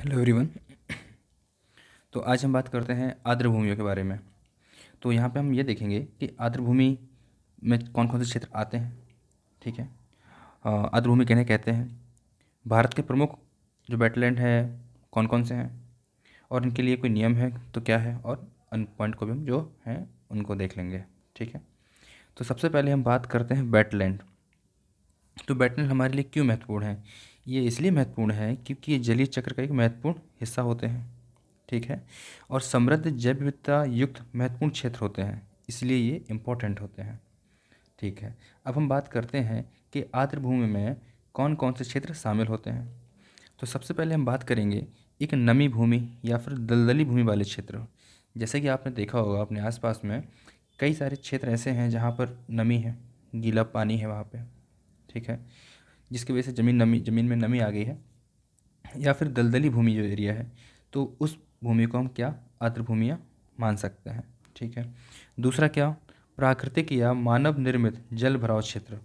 Hello everyone. तो आज हम बात करते हैं आर्द्र भूमियों के बारे में। तो यहाँ पे हम ये देखेंगे कि आर्द्र भूमि में कौन कौन से क्षेत्र आते हैं। ठीक है। आर्द्र भूमि किन्हें कहते हैं, भारत के प्रमुख जो वेटलैंड है कौन कौन से हैं, और इनके लिए कोई नियम है तो क्या है, और अन पॉइंट को भी हम जो हैं उनको देख लेंगे। ठीक है। तो सबसे पहले हम बात करते हैं वेटलैंड। तो वेटलैंड हमारे लिए क्यों महत्वपूर्ण है? ये इसलिए महत्वपूर्ण है क्योंकि ये जलीय चक्र का एक महत्वपूर्ण हिस्सा होते हैं। ठीक है। और समृद्ध जैव विविधता युक्त महत्वपूर्ण क्षेत्र होते हैं, इसलिए ये इम्पोर्टेंट होते हैं। ठीक है। अब हम बात करते हैं कि आर्द्र भूमि में कौन कौन से क्षेत्र शामिल होते हैं। तो सबसे पहले हम बात करेंगे एक नमी भूमि या फिर दलदली भूमि वाले क्षेत्र। जैसे कि आपने देखा होगा अपने आसपास में कई सारे क्षेत्र ऐसे हैं जहाँ पर नमी है, गीला पानी है वहाँ पे। ठीक है। जिसकी वजह से ज़मीन में नमी आ गई है, या फिर दलदली भूमि जो एरिया है, तो उस भूमि को हम क्या आर्द्र भूमियाँ मान सकते हैं। ठीक है। दूसरा क्या, प्राकृतिक या मानव निर्मित जल भराव क्षेत्र।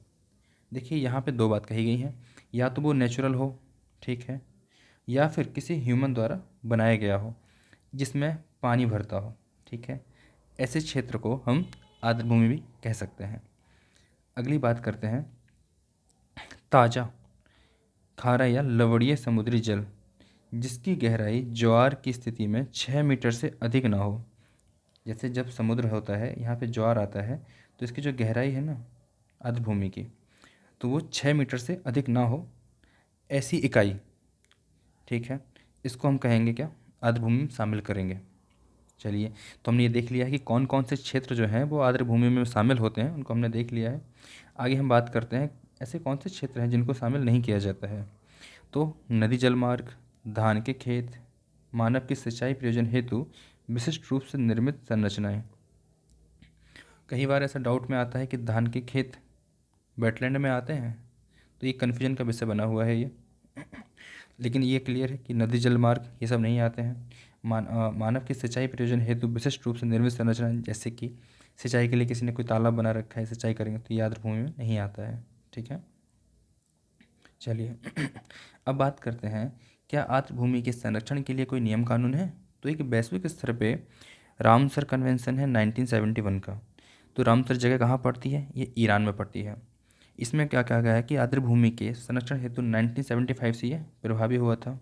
देखिए यहाँ पे दो बात कही गई है, या तो वो नेचुरल हो, ठीक है, या फिर किसी ह्यूमन द्वारा बनाया गया हो जिसमें पानी भरता हो। ठीक है। ऐसे क्षेत्र को हम आर्द्र भूमि भी कह सकते हैं। अगली बात करते हैं ताज़ा खारा या लवणीय समुद्री जल जिसकी गहराई ज्वार की स्थिति में 6 मीटर से अधिक ना हो। जैसे जब समुद्र होता है यहाँ पे ज्वार आता है, तो इसकी जो गहराई है ना आर्द्र भूमि की, तो वो 6 मीटर से अधिक ना हो, ऐसी इकाई। ठीक है। इसको हम कहेंगे क्या, आर्द्र भूमि में शामिल करेंगे। चलिए, तो हमने ये देख लिया है कि कौन कौन से क्षेत्र जो हैं वो आर्द्र भूमि में शामिल होते हैं, उनको हमने देख लिया है। आगे हम बात करते हैं ऐसे कौन से क्षेत्र हैं जिनको शामिल नहीं किया जाता है। तो नदी जल मार्ग, धान के खेत, मानव की सिंचाई प्रयोजन हेतु विशिष्ट रूप से निर्मित संरचनाएं। कई बार ऐसा डाउट में आता है कि धान के खेत वेटलैंड में आते हैं, तो ये कन्फ्यूजन का विषय बना हुआ है ये। लेकिन ये क्लियर है कि नदी जल मार्ग ये सब नहीं आते हैं। मानव की सिंचाई प्रयोजन हेतु विशिष्ट रूप से निर्मित संरचना, जैसे कि सिंचाई के लिए किसी ने कोई तालाब बना रखा है, सिंचाई करेंगे, तो ये आर्द्र भूमि में नहीं आता है। ठीक है। चलिए अब बात करते हैं, क्या आर्द्र भूमि के संरक्षण के लिए कोई नियम कानून है? तो एक वैश्विक स्तर पे रामसर कन्वेंशन है 1971 का। तो रामसर जगह कहाँ पड़ती है? ये ईरान में पड़ती है। इसमें क्या कहा गया है कि आर्द्र भूमि के संरक्षण हेतु 1975 से ये प्रभावी हुआ था।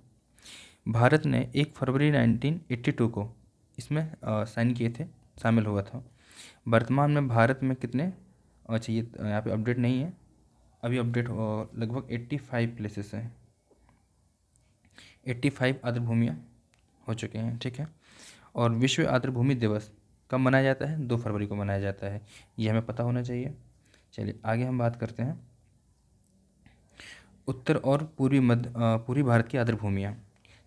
भारत ने 1 फरवरी 1982 को इसमें साइन किए थे, शामिल हुआ था। वर्तमान में भारत में कितने, अच्छा ये यहाँ पे अपडेट नहीं है, अभी अपडेट लगभग 85 प्लेसेस हैं, 85 आर्द्र भूमियाँ हो चुके हैं। ठीक है। और विश्व आर्द्र भूमि दिवस कब मनाया जाता है? 2 फरवरी को मनाया जाता है, ये हमें पता होना चाहिए। चलिए आगे हम बात करते हैं उत्तर और पूर्वी भारत की आर्द्र भूमियाँ।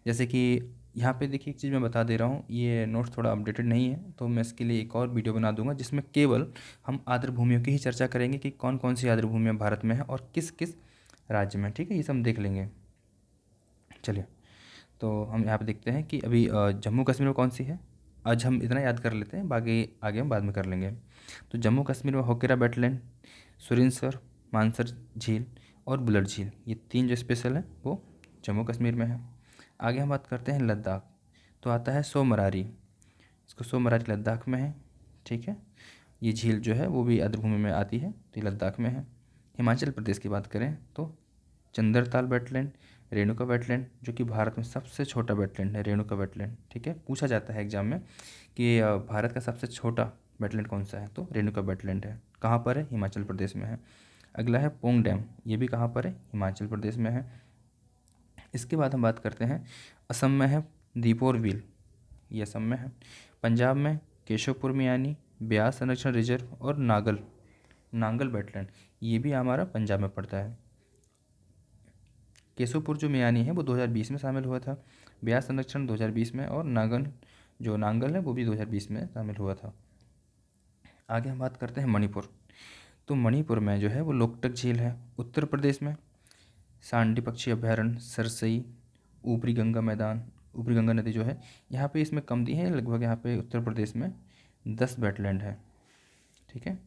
जैसे कि यहाँ पे देखिए एक चीज़ मैं बता दे रहा हूँ, ये नोट्स थोड़ा अपडेटेड नहीं है, तो मैं इसके लिए एक और वीडियो बना दूंगा जिसमें केवल हम आर्द्र भूमियों की ही चर्चा करेंगे कि कौन कौन सी आर्द्र भूमियाँ भारत में हैं और किस किस राज्य में। ठीक है, ये सब हम देख लेंगे। चलिए, तो हम यहाँ पे देखते हैं कि अभी जम्मू कश्मीर में कौन सी है। आज हम इतना याद कर लेते हैं, बाकी आगे हम बाद में कर लेंगे। तो जम्मू कश्मीर में होकेरा वेटलैंड, सुरिनसर, मानसर झील और बुलर झील, ये तीन जो स्पेशल है वो जम्मू कश्मीर में है। आगे हम बात करते हैं लद्दाख। तो आता है सोमरारी, इसको सोमरारी लद्दाख में है। ठीक है। ये झील जो है वो भी आर्द्र भूमि में आती है, तो ये लद्दाख में है। हिमाचल प्रदेश की बात करें तो चंद्रताल वेटलैंड, रेणुका वेटलैंड, जो कि भारत में सबसे छोटा वेटलैंड है, रेणुका वेटलैंड। ठीक है, पूछा जाता है एग्जाम में कि भारत का सबसे छोटा वेटलैंड कौन सा है, तो रेणुका वेटलैंड है। कहाँ पर है? हिमाचल प्रदेश में है। अगला है पोंग डैम, ये भी कहाँ पर है? हिमाचल प्रदेश में है। इसके बाद हम बात करते हैं असम में है दीपोर व्हील, ये असम में है। पंजाब में केशवपुर मियानी, ब्यास संरक्षण रिजर्व और नांगल वेटलैंड, ये भी हमारा पंजाब में पड़ता है। केशवपुर जो मियानी है वो 2020 में शामिल हुआ था, ब्यास संरक्षण 2020 में, और नांगल है वो भी 2020 में शामिल हुआ था। आगे हम बात करते हैं मणिपुर। तो मणिपुर में जो है वो लोकटक झील है। उत्तर प्रदेश में सांडी पक्षी अभयारण्य, सरसई, ऊपरी गंगा नदी जो है यहाँ पे इसमें कम दी है, लगभग यहाँ पे उत्तर प्रदेश में 10 वेटलैंड है। ठीक है।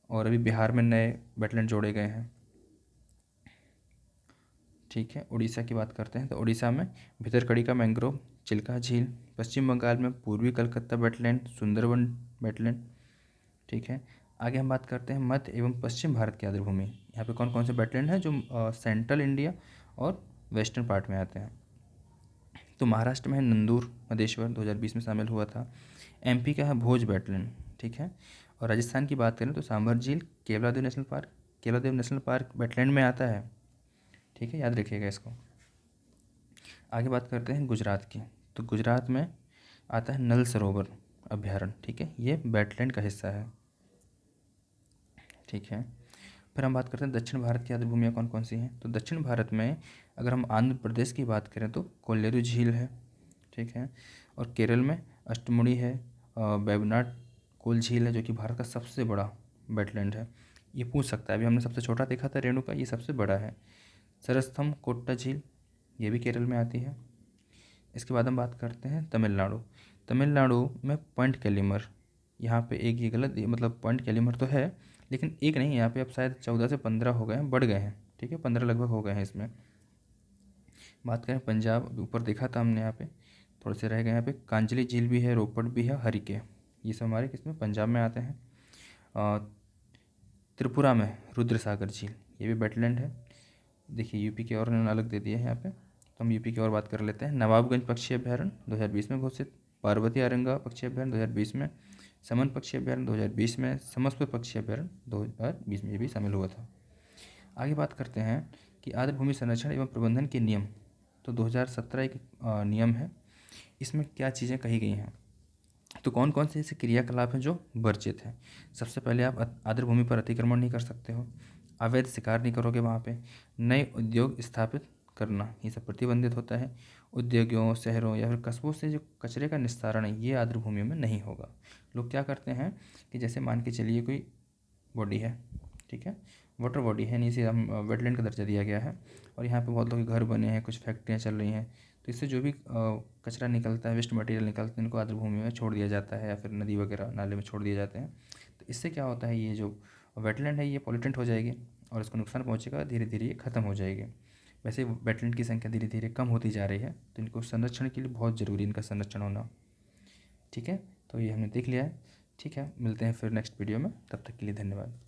और अभी बिहार में नए वेटलैंड जोड़े गए हैं। ठीक है। उड़ीसा की बात करते हैं तो उड़ीसा में भितरकनिका का मैंग्रोव, चिल्का झील। पश्चिम बंगाल में पूर्वी कलकत्ता वेटलैंड, सुंदरबन वेटलैंड। ठीक है। आगे हम बात करते हैं मध्य एवं पश्चिम भारत की आर्द्रभूमि। यहाँ पे कौन कौन से वेटलैंड हैं जो सेंट्रल इंडिया और वेस्टर्न पार्ट में आते हैं। तो महाराष्ट्र में है नंदूर मधेश्वर, 2020 में शामिल हुआ था। एमपी का है भोज वेटलैंड। ठीक है। और राजस्थान की बात करें तो सांभर झील, Keoladeo national park, Keoladeo national park wetland में आता है। ठीक है, याद रखिएगा इसको। आगे बात करते हैं गुजरात की। तो गुजरात में आता है नल सरोवर अभ्यारण्य। ठीक है, ये वेटलैंड का हिस्सा है। ठीक है। फिर हम बात करते हैं दक्षिण भारत की आर्द्रभूमियाँ कौन कौन सी हैं। तो दक्षिण भारत में अगर हम आंध्र प्रदेश की बात करें तो कोल्लेरू झील है। ठीक है। और केरल में अष्टमुड़ी है, वेबनाड कोल झील है जो कि भारत का सबसे बड़ा वेटलैंड है। ये पूछ सकता है, अभी हमने सबसे छोटा देखा था रेणुका, ये सबसे बड़ा है। सरस्थम कोट्टा झील, ये भी केरल में आती है। इसके बाद हम बात करते हैं तमिलनाडु। तमिलनाडु में पॉइंट कैलिमर, यहाँ पे एक ये गलत, मतलब पॉइंट कैलिमर तो है लेकिन एक नहीं, यहाँ पे अब शायद 14 से 15 हो गए हैं, बढ़ गए हैं। ठीक है, 15 लगभग हो गए हैं इसमें। बात करें पंजाब, ऊपर देखा था हमने, यहाँ पे थोड़े से रह गए। यहाँ पे कांजली झील भी है, रोपड़ भी है, हरिके, ये सब हमारे किसमें, पंजाब में आते हैं। त्रिपुरा में रुद्र सागर झील, ये भी वेटलैंड है। देखिए यूपी के और इन्होंने अलग दे दिए हैं यहाँ पे, तो हम यूपी की और बात कर लेते हैं। नवाबगंज पक्षी अभ्यारण्य 2020 में घोषित, पार्वती आरंगा पक्षी अभ्यारण्य 2020 में, समन पक्षी अभ्यारण्य 2020 में, समस्पुर पक्षी अभ्यारण्य 2020 में ये भी शामिल हुआ था। आगे बात करते हैं कि आर्द्रभूमि संरक्षण एवं प्रबंधन के नियम। तो 2017 एक नियम है, इसमें क्या चीज़ें कही गई हैं। तो कौन कौन से ऐसे क्रियाकलाप हैं जो वर्जित हैं। सबसे पहले आप आर्द्रभूमि पर अतिक्रमण नहीं कर सकते हो, अवैध शिकार नहीं करोगे वहाँ पे, नए उद्योग स्थापित करना ये सब प्रतिबंधित होता है। उद्योगों, शहरों या फिर कस्बों से जो कचरे का निस्तारण है ये आर्द्रभूमि में नहीं होगा। लोग क्या करते हैं कि जैसे मान के चलिए कोई बॉडी है, ठीक है, वाटर बॉडी है, नीचे हम वेटलैंड का दर्जा दिया गया है, और यहाँ पे बहुत लोग के घर बने हैं, कुछ फैक्ट्रियाँ चल रही हैं, तो इससे जो भी कचरा निकलता है, वेस्ट मटेरियल निकलता है, इनको आर्द्रभूमि में छोड़ दिया जाता है या फिर नदी वगैरह नाले में छोड़ दिए जाते हैं। तो इससे क्या होता है, ये जो वेटलैंड है ये पॉल्यूटेंट हो जाएगी और इसको नुकसान पहुँचेगा, धीरे धीरे ये ख़त्म हो जाएगी। वैसे वेटलैंड की संख्या धीरे धीरे कम होती जा रही है, तो इनको संरक्षण के लिए बहुत ज़रूरी इनका संरक्षण होना। ठीक है, तो ये हमने देख लिया है। ठीक है, मिलते हैं फिर नेक्स्ट वीडियो में, तब तक के लिए धन्यवाद।